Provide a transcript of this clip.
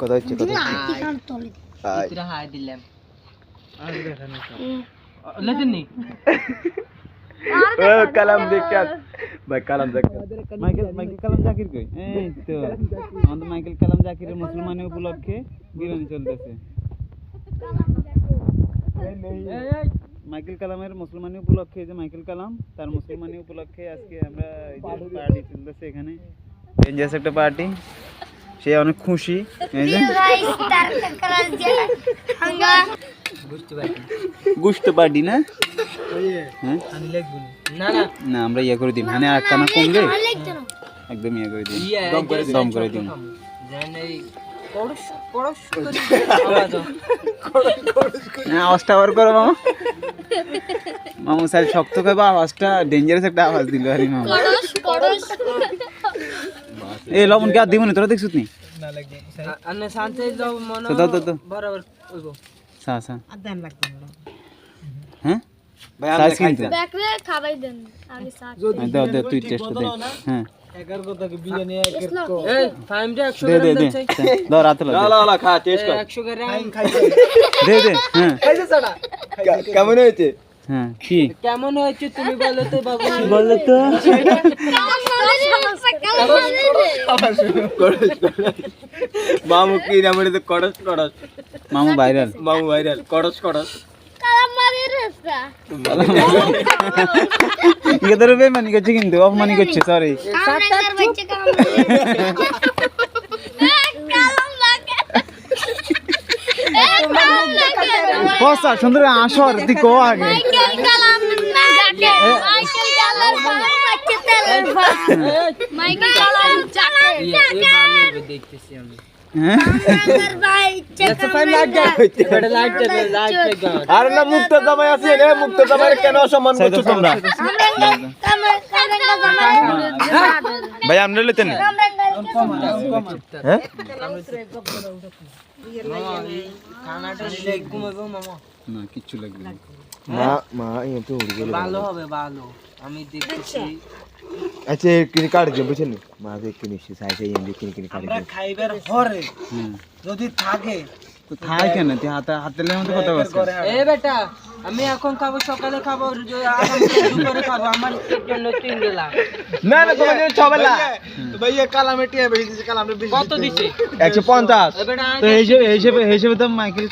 কথা হচ্ছে কথা ইতরা হাই দিলাম আর দেখেন লেজেননি ও কালাম দেখাত ভাই কালাম দেখাত মাইকেল কালাম জাকির কই এই তো আমাদের মাইকেল কালাম জাকিরের মুসলমানি উপলক্ষে বিরিয়ানি চলতেছে মাইকেল কালামের মুসলমানি উপলক্ষে যে মাইকেল কালাম তার মুসলমানি উপলক্ষে আজকে আমরা এই যে পার্টি চলতেছে এখানে ডেঞ্জারাস একটা পার্টি সে অনেক খুশি এই যে গুস্ত পার্টি না হ্যাঁ না না না আমরা ইয়া করে দিই মানে আর কানা কমলে একদম ইয়া করে দিই দম করে দিই জান এই করস করস করে আওয়াজ না আওয়াজটা আবার করো মামা মামু স্যার শক্ত করে আওয়াজটা ডেঞ্জারাস একটা আওয়াজ দিল আরে মামা এই লবণ কি আর দিবনি তোরা দেখছিস নি না লাগবে আন্না শান্তি যাও মনে তো বরাবর ওইগো সা সা আদান লাগবে হ্যাঁ ভাই আমরা খাইতে ব্যাকরে খাবাই দেন আমি সাথ দে তুই টেস্ট দে হ্যাঁ 11 কথা কি বিরিয়ানি একের কো এই ফাইমটা 100 দে গ্রাম দে চাই দাও রাতে লা খা টেস্ট কর 100 গ্রাম খাইছে দে হ্যাঁ খাইছে সাড়া কেমন হয়েছে হ্যাঁ কি কেমন হয়েছে তুমি বলো তো বাবু বলো তো মামু কি নাম এটা কড়স কড়স মামু ভাইরাল কড়স কড়স কালাম মারি রেসা ইগেদের বেমানি করছে কিন্তু অপমানি করছে সরি কামরাঙ্গার বাচ্চা কালাম লাগে পসা সুন্দর আসর দিকো আগে মাইকেল কালাম লাগে মাইকেল কালাম বাচ্চা তেলের মাইকেল কালাম জাকে এই ভালো দেখতেছি আমি হ্যাঁ কামরাঙ্গার বাচ্চা আচ্ছা ফাইম লাইট দে এটা লাইট দে আরে না মুক্ত জামাই আছে রে মুক্ত জামাই কেন অসম্মান করছো তোমরা কামরাঙ্গা জামাই ভাই আমরা লইতেন হ্যাঁ খানাটা নিলে ঘুমাবো মামা না কিচ্ছু লাগবে না মা এই তো উড়ে গেল ভালো হবে ভালো আমি দেখতেছি আচ্ছা কিনে কাট দে বুঝছেন মা দেখ কিনে সাই সাই এনে কিনে কাট আমরা খাইবার হরে হুম যদি থাকে তো থাই কেন তুই হাতের মধ্যে কথা বলছিস এ বেটা আমি এখন খাবো সকালে খাবো আগামী দুপুরে খাবো আমার জন্য 3 বেলা না না তোমার জন্য ছবেলা তো ভাইয়া কালামে টিয়া বেশি দিছে কালামে বেশি কত দিছে 150 এ বেটা তো এই হিসেবে তো মাইকেল